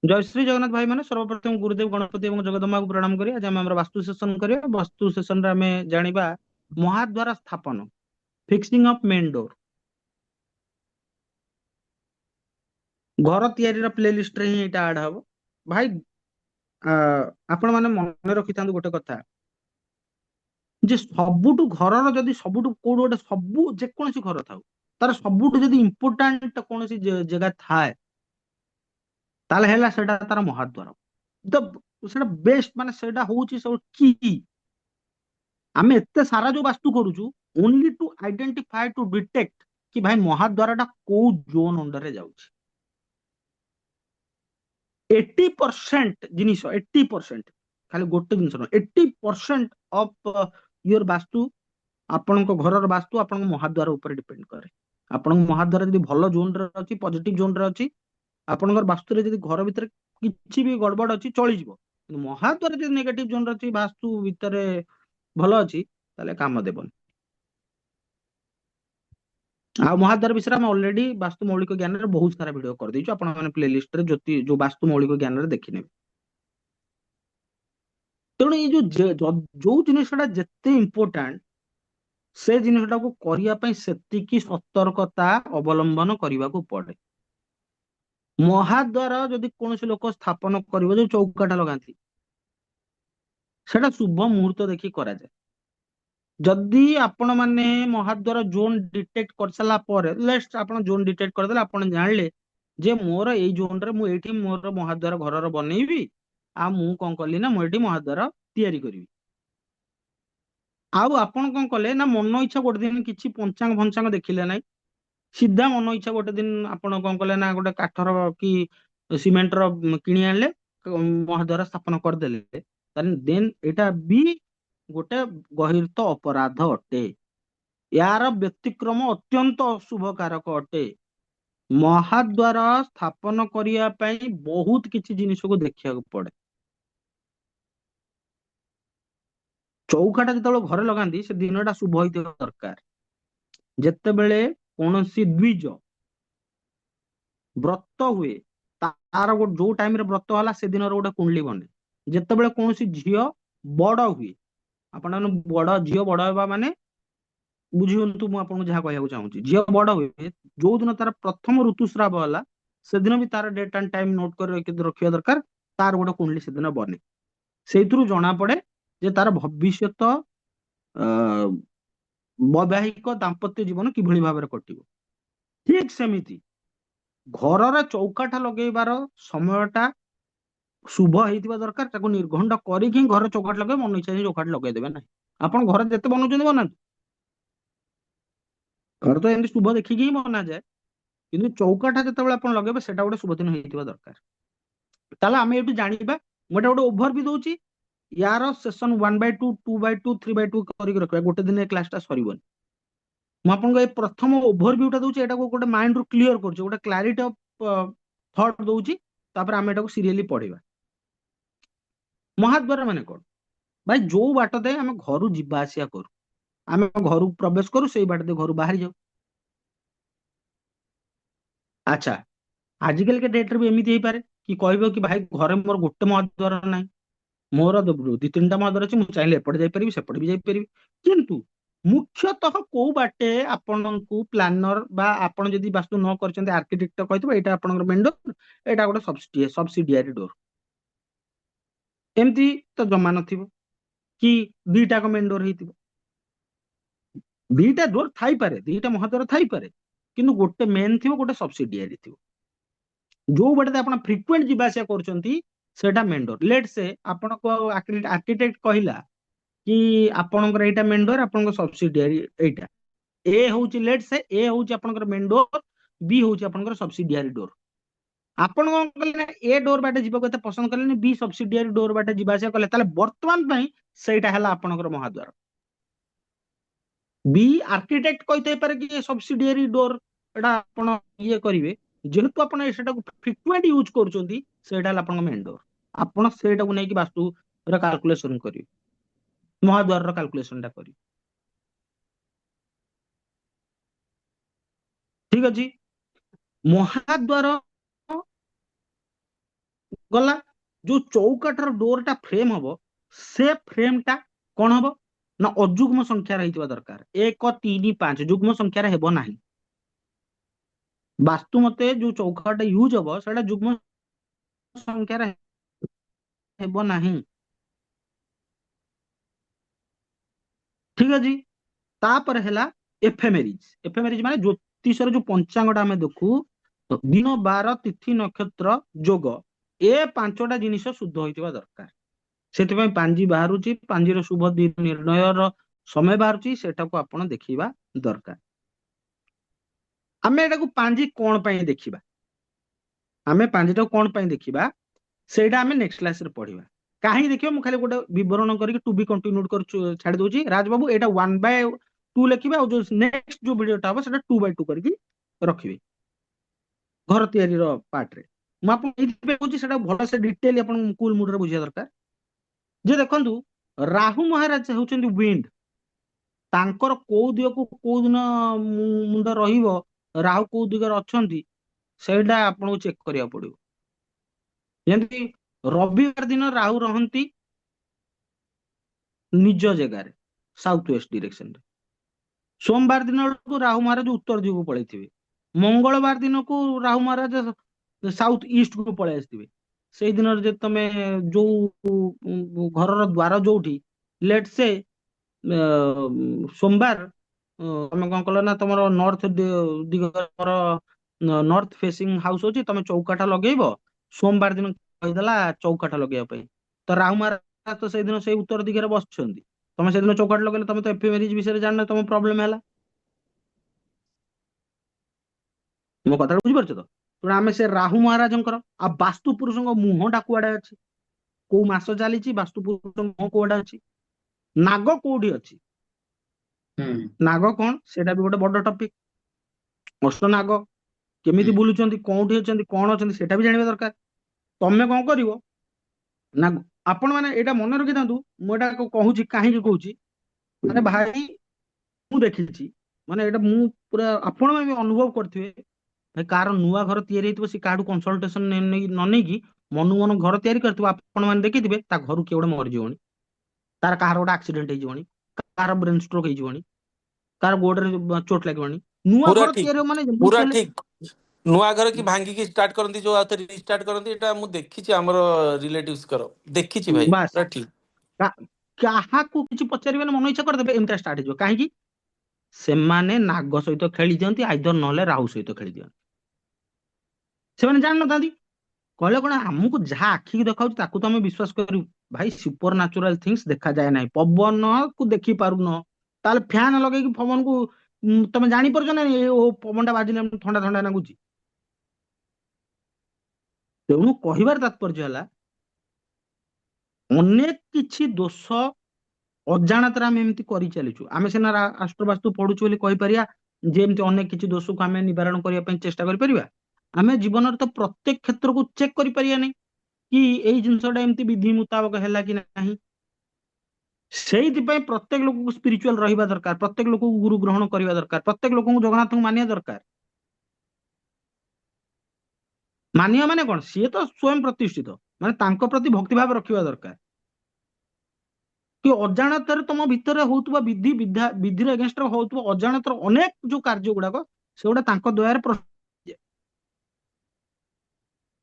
जय श्री जगन्नाथ भाई मैंने सर्वप्रथम गुरुदेव गणपति एवं जगदम्बा को प्रणाम करी आज आम वास्तु सेशन करिया वास्तु सेशन रे आमे जानिबा महाद्वार स्थापन फिक्सिंग ऑफ मेन डोर घर तैयारी रा प्ले लिस्ट रे ही एटा ऐड हबो भाई। आपण माने मन रखिथांदु गोटे कथा जे सबुटु घरर जदी सबुटु कोड गोटे सबु जे कोनसी घर थाउ तार सबुटु जदी इंपोर्टेंट कोनसी जगह थाए ताले हैला सेटा तार महाद्वार द सेटा बेस्ट माने सेटा होउची सब की आमे एते सारा जो वास्तु करूछु only to identify to detect कि भाई महाद्वार टा को जोन अंडर रे जाउछि। 80% जिनिस 80% खाली गोटे जिनिस न 80% ऑफ योर वास्तु आपनको घरर वास्तु आपनको महाद्वार ऊपर डिपेंड करे। आपनको महाद्वार जदी भलो जोन रे अछि पॉजिटिव जोन रे अछि आपनकर वास्तु रे जदी घर भीतर किछि भी गड़बड़ अछि चली जिवो किंतु महाद्वार जदी नेगेटिव जोन रे अछि वास्तु भीतर भलो अछि ताले काम देबन। आ महाद्वार विषय में ऑलरेडी वास्तु मौलिक ज्ञान रे बहुत सारा वीडियो कर देछु आपण माने प्ले लिस्ट रे ज्योति जो वास्तु मौलिक ज्ञान रे देखिने तेणु ये जो जिनिसटा जेते इम्पोर्टाट से जिनिसटा को करिया पई सेतिकी सतर्कता अवलंबन करने पड़े। महाद्वार जदि कौन लोक स्थापन करिवो जो चौकाटा लगाती सेटा शुभ मुहूर्त देखि करा जाए। जदि आपण माने महाद्वार जोन डिटेक्ट कर सारा पर लेट्स आपण जोन डिटेक्ट करदेले आपण जानले जे मोर एई जोन रे मु एठी मोर महाद्वार घरर बनेइबी आ मु कोन कली ना मु एठी महाद्वार तयारी करिवि आउ आपण कोन कले ना मन इच्छा गोटे दिन किछि पंचांग भंचांग देखिले नाही सीधा मन इच्छा गोटे दिन आपण कोन कले ना गोटे काठर कि सिमेंट र किणी आनले महाद्वार स्थापन करदेले देन एटा भी गोटे गहिरत अपराध अटे। यार व्यतिक्रम अत्यंत अशुभकारक अटे। महाद्वार स्थापन करिया पई बहुत किछि जिनिस को देखिया पड़े। चौकाटा जेतेବେଳେ घरे लगांती से दिनटा शुभ होइतिबा दरकार। जेतेବେଳେ कौनसी द्विज व्रत हुए तार जो टाइम रे व्रत होला से दिन गोटे कुंडली बने। जेतेବେଳେ कौनसी झियो बड़ हुए आपण बड़ झियो बड़ हेबा माने बुझियंतु मु आपन जहा कहया चाहूची झियो बड़ हुए जो दिन तार प्रथम ऋतुस्राव होला से दिन भी तार डेट एंड टाइम नोट कर रखिया दरकार। तार गोटे कुंडली से दिन बने सेइथुरु जना पड़े जे तार भविष्यत वैवाहिक दाम्पत्य जीवन किभଳି भाବରେ कटिବ। ठीक सेमिति घरर चौकाठा लगेबार समयटा शुभ ହେଇଥିବା ଦରକାର ତାକୁ ନିର୍ଘଣ୍ଟ କରିକି ଘର ଚौकाठ ଲଗେଇବେ ମନ ଇଚ୍ଛା ଚौकाठ ଲଗେଇଦେବେ ନାହିଁ। ଆପଣ ଘର ଯେତେ ବନଉଛନ୍ତି ବନାନ୍ତୁ ଘର ତ ଏମିତି ଶୁଭ ଦେଖିକି ହିଁ ବନାଯାଏ କିନ୍ତୁ ଚୌକାଠା ଯେତେବେଳେ ଆପଣ ଲଗେଇବେ ସେଟା ଗୋଟେ ଶୁଭ ଦିନ ହେଇଥିବା ଦରକାର। ତାହେଲେ ଆମେ ଏଇଠୁ ଜାଣିବା ମୁଁ ଏଟା ଗୋଟେ ଓଭର ବି ଦଉଛି यार सेशन 1/2 2/2 3/2 କରିକି ରଖିବା ଗୋଟେ ଦିନ ଏ କ୍ଲାସଟା ସରିବନି। ମୁଁ ଆପଣଙ୍କୁ ଏ ପ୍ରଥମ ଓଭରଭ୍ୟୁଟା ଦଉଛି ଏଟାକୁ ଗୋଟେ ମାଇଣ୍ଡରୁ କ୍ଲିୟର କରୁଛି ଗୋଟେ କ୍ଲାରିଟି ଅଫ ଥଟ୍ ଦଉଛି ତାପରେ ଆମେ ଏଟାକୁ ସିରିୟଲି ପଢିବା। ମହାଦ୍ୱାର ମାନେ କଣ ଭାଇ ଯୋଉ ବାଟ ଦେଇ ଆମେ ଘରୁ ଯିବା ଆସିବା କରୁ ଆମେ ଘରୁ ପ୍ରବେଶ କରୁ ସେଇ ବାଟ ଦେଇ ଘରୁ ବାହାରି ଯାଉ। ଆଚ୍ଛା ଆଜିକାଲିକା ଡେଟରେ ବି ଏମିତି ହେଇପାରେ କି କହିବ କି ଭାଇ ଘରେ ମୋର ଗୋଟେ ମହାଦ୍ୱାର ନାହିଁ ମୋର ଦି ତିନିଟା ମହାଦ୍ୱାର ଅଛି ମୁଁ ଚାହିଁଲେ ଏପଟେ ଯାଇପାରିବି ସେପଟେ ବି ଯାଇପାରିବି କିନ୍ତୁ ମୁଖ୍ୟତଃ କୋଉ ବାଟେ ଆପଣଙ୍କୁ ପ୍ଲାନର ବା ଆପଣ ଯଦି ବାସ୍ତୁ ନ କରିଛନ୍ତି ଆର୍କିଟେକ୍ଟ କହିଥିବ ଏଇଟା ଆପଣଙ୍କର ମେନ୍ ଡୋର ଏଇଟା ଗୋଟେ ସବସିଡିଆରୀ ଡୋର ଏମିତି ତ ଜମା ନଥିବ କି ଦିଟାକ ମେନ୍ ଡୋର ହେଇଥିବ। ଦିଟା ଡୋର ଥାଇପାରେ ଦିଟା ମହାଦ୍ୱାର ଥାଇପାରେ କିନ୍ତୁ ଗୋଟେ ମେନ୍ ଥିବ ଗୋଟେ ସବସିଡିଆରୀ ଥିବ। ଯୋଉ ବାଟେ ଆପଣ ଫ୍ରିକ୍ୱେଣ୍ଟ ଯିବା ଆସିବା କରୁଛନ୍ତି ସେଟା ମେନ୍ ଡୋର। ଲେଟ୍ ସେ ଆପଣଙ୍କ ଆର୍କିଟେକ୍ଟ କହିଲା କି ଆପଣଙ୍କର ଏଇଟା ମେନ୍ ଡୋର ଆପଣଙ୍କ ସବସିଡିଆରୀ ଏଇଟା ଏ ହଉଛି ଲେଟ୍ ସେ ଏ ହଉଛି ଆପଣଙ୍କର ମେନ୍ ଡୋର ବି ହଉଛି ଆପଣଙ୍କର ସବସିଡିଆରୀ ଡୋର। ଆପଣ କଣ କଲେ ନା ଏ ଡୋର ବାଟେ ଯିବାକୁ ଏତେ ପସନ୍ଦ କଲେନି ବି ସବସିଡିଆରୀ ଡୋର ବାଟେ ଯିବା ଆସିବା କଲେ ତାହେଲେ ବର୍ତ୍ତମାନ ପାଇଁ ସେଇଟା ହେଲା ଆପଣଙ୍କର ମହାଦ୍ୱାର। ବି ଆର୍କିଟେକ୍ଟ କହିଥାଇପାରେ କି ସବସିଡିଆରୀ ଡୋର ଏଟା ଆପଣ ଇଏ କରିବେ ଯେହେତୁ ଆପଣ ସେଟାକୁ ଫ୍ରିକ୍ୱେଣ୍ଟ ୟୁଜ କରୁଛନ୍ତି ସେଇଟା ହେଲା ଆପଣଙ୍କ ମେନ୍ ଡୋର। ଆପଣ ସେଇଟାକୁ ନେଇକି ବାସ୍ତୁର କାଲକୁଲେସନ କରିବେ ମହାଦ୍ୱାରର କାଲକୁଲେସନ ଟା କରିବେ। ଠିକ ଅଛି ମହାଦ୍ୱାର ଗଲା ଯୋଉ ଚୌକାଠର ଡୋରଟା ଫ୍ରେମ ହବ, ସେ ଫ୍ରେମଟା କଣ ହବ ନା ଅଯୁଗ୍ମ ସଂଖ୍ୟାର ହେଇଥିବା ଦରକାର। 1 3 5 ଯୁଗ୍ମ ସଂଖ୍ୟାର ହେବ ନାହିଁ। ବାସ୍ତୁ ମତେ ଯୋଉ ଚୌକାଟା ୟୁଜ ହବ ସେଟା ଯୁଗ୍ମ ସଂଖ୍ୟାର ହେବ ନାହିଁ। ଠିକ ଅଛି। ତାପରେ ହେଲା ଏଫେମେରିଜ। ଏଫେମେରିଜ ମାନେ ଜ୍ୟୋତିଷର ଯୋଉ ପଞ୍ଚାଙ୍ଗଟା ଆମେ ଦେଖୁ, ଦିନ ବାର ତିଥି ନକ୍ଷତ୍ର ଯୋଗ, ଏ 5ଟା ଜିନିଷ ଶୁଦ୍ଧ ହୋଇଥିବା ଦରକାର। ସେଥିପାଇଁ ପାଞ୍ଜି ବାହାରୁଛି, ପାଞ୍ଜିର ଶୁଭ ନିର୍ଣ୍ଣୟର ସମୟ ବାହାରୁଛି, ସେଟାକୁ ଆପଣ ଦେଖିବା ଦରକାର। ଆମେ ଏଟାକୁ ପାଞ୍ଜି କଣ ପାଇଁ ଦେଖିବା, ଆମେ ପାଞ୍ଜିଟାକୁ କଣ ପାଇଁ ଦେଖିବା ସେଇଟା ଆମେ ନେକ୍ସଟ କ୍ଲାସରେ ପଢିବା। କାହିଁକି ଦେଖିବା ମୁଁ ଖାଲି ଗୋଟେ ବିବରଣ କରିକି ଟୁ ବି କଣ୍ଟିନ୍ୟୁଡ କରୁଛୁ ଛାଡି ଦଉଛି। ରାଜବାବୁ ଏଇଟା 1/2 ଲେଖିବେ, ଆଉ ଯୋଉ ନେକ୍ସଟ ଯୋଉ ଭିଡିଓଟା ହବ ସେଟା 2/2 କରିକି ରଖିବେ ଘର ତିଆରିର ପାର୍ଟରେ। ମୁଁ ଆପଣଙ୍କୁ ଏଇଥିପାଇଁ କହୁଛି ସେଟା ଭଲସେ ଡିଟେଲ ଆପଣ କୁଲ ମୁଡରେ ବୁଝିବା ଦରକାର। ଯେ ଦେଖନ୍ତୁ, ରାହୁ ମହାରାଜ ହେଉଛନ୍ତି ୱିଣ୍ଡ। ତାଙ୍କର କୋଉ ଦିଗକୁ କୋଉ ଦିନ ମୁଣ୍ଡ ରହିବ, ରାହୁ କୋଉ ଦିଗରେ ଅଛନ୍ତି, ସେଇଟା ଆପଣଙ୍କୁ ଚେକ୍ କରିବାକୁ ପଡିବ। ଯେମିତି ରବିବାର ଦିନ ରାହୁ ରହନ୍ତି ନିଜ ଜାଗାରେ ସାଉଥ ୱେଷ୍ଟ ଡିରେକ୍ସନରେ। ସୋମବାର ଦିନ ବେଳକୁ ରାହୁ ମହାରାଜ ଉତ୍ତର ଦିଗକୁ ପଳେଇଥିବେ। ମଙ୍ଗଳବାର ଦିନକୁ ରାହୁ ମହାରାଜ ସାଉଥ ଇଷ୍ଟକୁ ପଳେଇ ଆସିଥିବେ। ସେଇ ଦିନରେ ଯଦି ତମେ ଯୋଉ ଘରର ଦ୍ୱାର ଯୋଉଠି, ଲେଟ ସେ ସୋମବାର ତମେ କଣ କଲ ନା ତମର ନର୍ଥ ଦିଗର ନର୍ଥ ଫେସିଂ ହାଉସ ଅଛି, ତମେ ଚୌକାଟା ଲଗେଇବ। ସୋମବାର ଦିନ କହିଦେଲା ଚୌକାଟା ଲଗେଇବା ପାଇଁ, ତ ରାହୁ ମହାରାଜ ତ ସେଇଦିନ ସେଇ ଉତ୍ତର ଦିଗରେ ବସିଛନ୍ତି। ତମେ ସେଦିନ ଚୌକାଟ ଲଗେଇଲେ, ତମେ ତ ଏଫିମେରିଜ ବିଷୟରେ ଜାଣିନ, ତମ ପ୍ରୋବ୍ଲେମ ହେଲା। ମୋ କଥାଟା ବୁଝିପାରୁଛ ତ? ତେଣୁ ଆମେ ସେ ରାହୁ ମହାରାଜଙ୍କର, ଆଉ ବାସ୍ତୁ ପୁରୁଷଙ୍କ ମୁହଁଟା କୁଆଡେ ଅଛି, କୋଉ ମାସ ଚାଲିଛି, ବାସ୍ତୁ ପୁରୁଷ ମୁହଁ କୁଆଡେ ଅଛି, ନାଗ କୋଉଠି ଅଛି, ହୁଁ ନାଗ କଣ ସେଇଟା ବି ଗୋଟେ ବଡ ଟପିକ। ଅଷ୍ଟନାଗ କେମିତି ହୁଁ ବୁଲୁଛନ୍ତି, କୋଉଠି ଅଛନ୍ତି, କଣ ଅଛନ୍ତି, ସେଇଟା ବି ଜାଣିବା ଦରକାର। ତମେ କଣ କରିବ ନା, ଆପଣ ମାନେ ଏଇଟା ମନେ ରଖିଥାନ୍ତୁ। ମୁଁ ଏଇଟା କହୁଛି କାହିଁକି କହୁଛି, ମାନେ ଭାଇ ମୁଁ ଦେଖିଛି, ମାନେ ଏଇଟା ମୁଁ ପୁରା ଆପଣ ମାନେ ବି ଅନୁଭବ କରିଥିବେ। ଭାଇ କାହାର ନୂଆ ଘର ତିଆରି ହେଇଥିବ, ସେ କାହାଠୁ କନସଲଟେସନ ନ ନେଇକି ମନକୁ ମନ ଘର ତିଆରି କରିଥିବ, ଆପଣ ମାନେ ଦେଖିଥିବେ ତା ଘରୁ କିଏ ଗୋଟେ ମରିଯିବଣି, ତାର କାହାର ଗୋଟେ ଆକ୍ସିଡେଣ୍ଟ ହେଇଯିବଣି, କାହାର ବ୍ରେନ ଷ୍ଟ୍ରୋକ ହେଇଯିବଣି, କାହାର ଗୋଡରେ ଚୋଟ ଲାଗିବଣି। ନୂଆ ପୁରା ଘର ତିଆରି ହବ ଠିକ, ମାନେ ଯେମିତି ପୁରା ହେଲେ ଠିକ। ନୂଆ ଘର କି ଭାଙ୍ଗିକି ଷ୍ଟାର୍ଟ କରନ୍ତି, ଯୋଉ ଆଉଥରେ ରିଷ୍ଟାର୍ଟ କରନ୍ତି, ଏଟା ମୁଁ ଦେଖିଛି ଆମର ରିଲେଟିଭ୍ସଙ୍କର, ଦେଖିଛି ଭାଇ, ବାସ୍ ପୁରା ଠିକ। କା- କାହାକୁ କିଛି ପଚାରିବେନି, ମନ ଇଚ୍ଛା କରିଦେବେ, ଏମିତିଆ ଷ୍ଟାର୍ଟ ହେଇଯିବ। କାହିଁକି? ସେମାନେ ନାଗ ସହିତ ଖେଳି ଦିଅନ୍ତି, ଆଇଦର ନହେଲେ ରାହୁ ସହିତ ଖେଳି ଦିଅନ୍ତି। ସେମାନେ ଜାଣିନଥାନ୍ତି। କହିଲେ କଣ, ଆମକୁ ଯାହା ଆଖିକି ଦେଖାଉଛି ତାକୁ ତ ଆମେ ବିଶ୍ୱାସ କରିବୁ। ଭାଇ ସୁପର ନ୍ୟାଚୁରାଲ ଥିଙ୍ଗସ ଦେଖାଯାଏ ନାହିଁ, ପବନକୁ ଦେଖି ପାରୁନ, ତାହେଲେ ଫ୍ୟାନ ଲଗେଇକି ପବନକୁ ତମେ ଜାଣିପାରୁଛ ନା ଏ ଓ ପବନଟା ବାଜିଲେ ଥଣ୍ଡା ଥଣ୍ଡା ଲାଗୁଛି। ତେଣୁ କହିବାର ତାତ୍ପର୍ଯ୍ୟ ହେଲା, ଅନେକ କିଛି ଦୋଷ ଅଜାଣତରେ ଆମେ ଏମିତି କରିଚାଲିଛୁ। ଆମେ ସିନା ଆଷ୍ଟ୍ରବାସ୍ତୁ ପଢୁଛୁ ବୋଲି କହିପାରିବା ଯେ ଏମିତି ଅନେକ କିଛି ଦୋଷକୁ ଆମେ ନିବାରଣ କରିବା ପାଇଁ ଚେଷ୍ଟା କରିପାରିବା। ଆମେ ଜୀବନରେ ତ ପ୍ରତ୍ୟେକ କ୍ଷେତ୍ରକୁ ଚେକ୍ କରିପାରିବା ନାହିଁ କି ଏଇ ଜିନିଷଟା ଏମିତି ବିଧି ମୁତାବକ ହେଲା କି ନାହିଁ। ସେଇଥିପାଇଁ ପ୍ରତ୍ୟେକ ଲୋକଙ୍କୁ ସ୍ପିରିଚୁଆଲ ରହିବା ଦରକାର, ପ୍ରତ୍ୟେକ ଲୋକଙ୍କୁ ଗୁରୁ ଗ୍ରହଣ କରିବା ଦରକାର, ପ୍ରତ୍ୟେକ ଲୋକଙ୍କୁ ଜଗନ୍ନାଥଙ୍କୁ ମାନିବା ଦରକାର। ମାନିବା ମାନେ କଣ, ସିଏ ତ ସ୍ଵୟଂ ପ୍ରତିଷ୍ଠିତ, ମାନେ ତାଙ୍କ ପ୍ରତି ଭକ୍ତିଭାବ ରଖିବା ଦରକାର। କି ଅଜାଣତରେ ତମ ଭିତରେ ହଉଥିବା ବିଧିର ଏଗେନଷ୍ଟରେ ହଉଥିବା ଅଜାଣତର ଅନେକ ଯୋଉ କାର୍ଯ୍ୟ ଗୁଡାକ, ସେଗୁଡା ତାଙ୍କ ଦ୍ୱାରା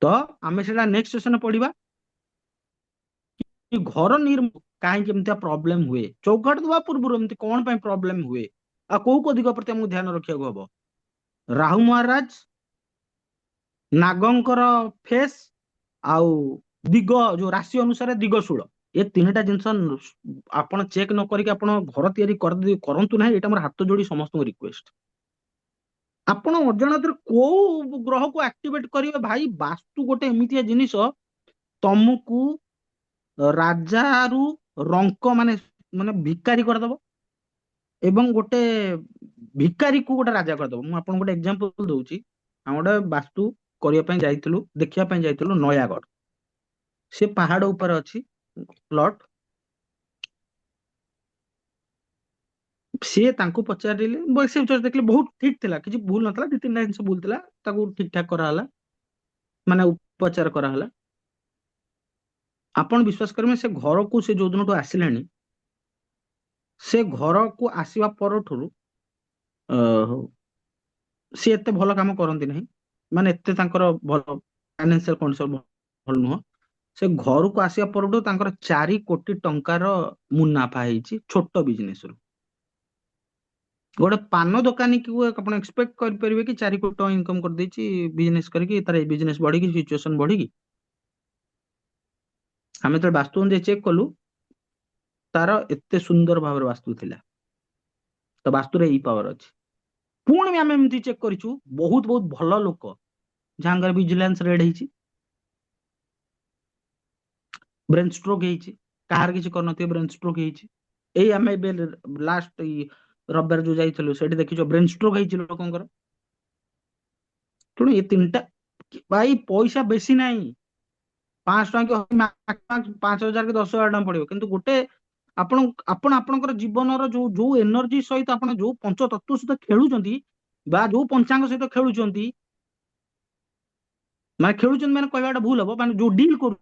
ତ ଆମେ ସେଟା ନେକ୍ସଟ ସେସନରେ ପଢିବା। ଘର କାହିଁକି ଏମିତିଆ ପ୍ରୋବ୍ଲେମ ହୁଏ, ଚୌକାଟ ଦେବା ପୂର୍ବରୁ ଏମିତି କଣ ପାଇଁ ପ୍ରୋବ୍ଲେମ ହୁଏ, ଆଉ କୋଉ କୋଉ ଦିଗ ପ୍ରତି ଆମକୁ ଧ୍ୟାନ ରଖିବାକୁ ହବ। ରାହୁ ମହାରାଜ, ନାଗଙ୍କର ଫେସ୍, ଆଉ ଦିଗ ଯୋଉ ରାଶି ଅନୁସାରେ ଦିଗଶୂଳ, ଏ ତିନିଟା ଜିନିଷ ଆପଣ ଚେକ୍ ନ କରିକି ଆପଣ ଘର ତିଆରି କରନ୍ତୁ ନାହିଁ। ଏଇଟା ମୋର ହାତ ଯୋଡି ସମସ୍ତଙ୍କୁ ରିକ୍ୱେଷ୍ଟ। ଆପଣ ଅଜାଣତରେ କୋଉ ଗ୍ରହକୁ ଆକ୍ଟିଭେଟ କରିବେ ଭାଇ। ବାସ୍ତୁ ଗୋଟେ ଏମିତିଆ ଜିନିଷ, ତମକୁ ରାଜାରୁ ରଙ୍କ ମାନେ ମାନେ ଭିକାରୀ କରିଦବ, ଏବଂ ଗୋଟେ ଭିକାରୀକୁ ଗୋଟେ ରାଜା କରିଦବ। ମୁଁ ଆପଣଙ୍କୁ ଗୋଟେ ଏକ୍ସାମ୍ପଲ ଦଉଛି। ଆମେ ଗୋଟେ ବାସ୍ତୁ କରିବା ପାଇଁ ଯାଇଥିଲୁ, ଦେଖିବା ପାଇଁ ଯାଇଥିଲୁ ନୟାଗଡ଼। ସେ ପାହାଡ ଉପରେ ଅଛି ପ୍ଲଟ। ସିଏ ତାଙ୍କୁ ପଚାରିଲେ, ସେ ଦେଖିଲେ ବହୁତ ଠିକ ଥିଲା, କିଛି ଭୁଲ ନଥିଲା, ଦି ତିନିଟା ଜିନିଷ ଭୁଲ ଥିଲା, ତାକୁ ଠିକ ଠାକ କରାହେଲା, ମାନେ ଉପଚାର କରାହେଲା। ଆପଣ ବିଶ୍ୱାସ କରିବେ ସେ ଘରକୁ ସେ ଯୋଉ ଦିନଠୁ ଆସିଲାଣି, ସେ ଘରକୁ ଆସିବା ପରଠାରୁ ସେ ଏତେ ଭଲ କାମ କରନ୍ତି ନାହିଁ, ମାନେ ଏତେ ତାଙ୍କର ଭଲ ଫାଇନାନ୍ସିଆଲ କଣ୍ଡିସନ ଭଲ ନୁହଁ। ସେ ଘରକୁ ଆସିବା ପରଠୁ ତାଙ୍କର 4 କୋଟି ଟଙ୍କାର ମୁନାଫା ହେଇଛି ଛୋଟ ବିଜନେସ ରୁ। ଗୋଟେ ପାନ ଦୋକାନୀ କୁ ଆପଣ ଏକ୍ସପେକ୍ଟ କରିପାରିବେ କି 4 କୋଟି ଟଙ୍କା ଇନକମ କରିଦେଇଛି ବିଜନେସ କରିକି, ତାର ବିଜନେସ ବଢିକି ସିଚୁଏସନ ବଢିକି। ଆମେ ଯେତେବେଳେ ବାସ୍ତୁ ଅନୁଯାୟୀ ଚେକ୍ କଲୁ, ତାର ଏତେ ସୁନ୍ଦର ଭାବରେ ବାସ୍ତୁ ଥିଲା। ତ ବାସ୍ତୁରେ ଏଇ ପାୱାର ଅଛି। ପୁଣି ବି ଆମେ ଏମିତି ଚେକ୍ କରିଛୁ, ବହୁତ ବହୁତ ଭଲ ଲୋକ ଯାହାଙ୍କର ଭିଜିଲାନ୍ସ ରେଡ୍ ହେଇଛି, ବ୍ରେନ୍ ଷ୍ଟ୍ରୋକ୍ ହେଇଛି, କାହାର କିଛି କରିନଥିବ ବ୍ରେନ୍ ଷ୍ଟ୍ରୋକ୍ ହେଇଛି। ଏଇ ଆମେ ଏବେ ଲାଷ୍ଟ ରବିବାର ଯୋଉ ଯାଇଥିଲୁ ସେଠି ଦେଖିଛୁ ବ୍ରେନ୍ ଷ୍ଟ୍ରୋକ୍ ହେଇଛି ଲୋକଙ୍କର। ତେଣୁ ଏ ତିନିଟା, ଭାଇ ପଇସା ବେଶୀ ନାହିଁ, 500 ଟଙ୍କା କି 5,000 କି 10,000 ଟଙ୍କା ପଡିବ, କିନ୍ତୁ ଗୋଟେ ଆପଣ ଆପଣ ଆପଣଙ୍କର ଜୀବନର ଯୋଉ ଯୋଉ ଏନର୍ଜି ସହିତ ଆପଣ ଯୋଉ ପଞ୍ଚତତ୍ଵ ସହିତ ଖେଳୁଛନ୍ତି, ବା ଯୋଉ ପଞ୍ଚାଙ୍ଗ ସହିତ ଖେଳୁଛନ୍ତି, ମାନେ ଖେଳୁଛନ୍ତି ମାନେ କହିବାଟା ଭୁଲ ହବ, ମାନେ ଯୋଉ ଡିଲ୍ କରୁ,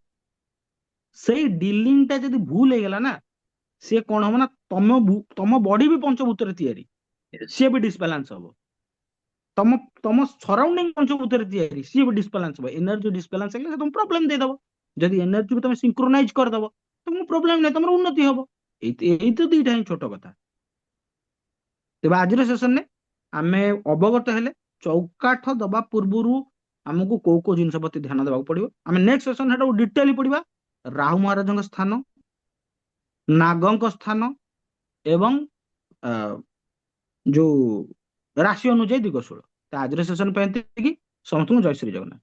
ସେଇ ଡିଲିଂ ଟା ଯଦି ଭୁଲ ହେଇଗଲା ନା, ସିଏ କଣ ହବ ନା, ତମ ବଡି ବି ପଞ୍ଚଭୂତରେ ତିଆରି, ସିଏ ବି ଡିସବାଲାନ୍ସ ହବ। ତମ ତମ ସରାଉଣ୍ଡିଂ ପଞ୍ଚଭୂତରେ ତିଆରି, ସିଏ ବି ଡିସବାଲାନ୍ସ ହବ। ଏନର୍ଜି ଡିସବାଲାନ୍ସ ହେଲେ ସେ ତମକୁ ପ୍ରୋବ୍ଲେମ ଦେଇଦବ। ଯଦି ଏନର୍ଜି ବି ତମେ ସିଙ୍କ୍ରୋନାଇଜ କରିଦବ, ତମକୁ ପ୍ରୋବ୍ଲେମ ନାହିଁ, ତମର ଉନ୍ନତି ହବ। ଏଇ ତ ଦିଟା ହିଁ ଛୋଟ କଥା। ତେବେ ଆଜିର ସେସନରେ ଆମେ ଅବଗତ ହେଲେ ଚୌକାଠ ଦବା ପୂର୍ବରୁ ଆମକୁ କୋଉ କୋଉ ଜିନିଷ ପ୍ରତି ଧ୍ୟାନ ଦେବାକୁ ପଡିବ। ଆମେ ନେକ୍ସଟ ସେସନ ସେଟାକୁ ଡିଟେଲି ପଢିବା। ରାହୁ ମହାରାଜଙ୍କ ସ୍ଥାନ, ନାଗଙ୍କ ସ୍ଥାନ, ଏବଂ ଅ, ଯୋଉ ରାଶି ଅନୁଯାୟୀ ଦିଗଶୂଳ। ତ ଆଜିର ସେସନ ପାଇଁ ଏତିକି। ସମସ୍ତଙ୍କୁ ଜୟ ଶ୍ରୀ ଜଗନ୍ନାଥ।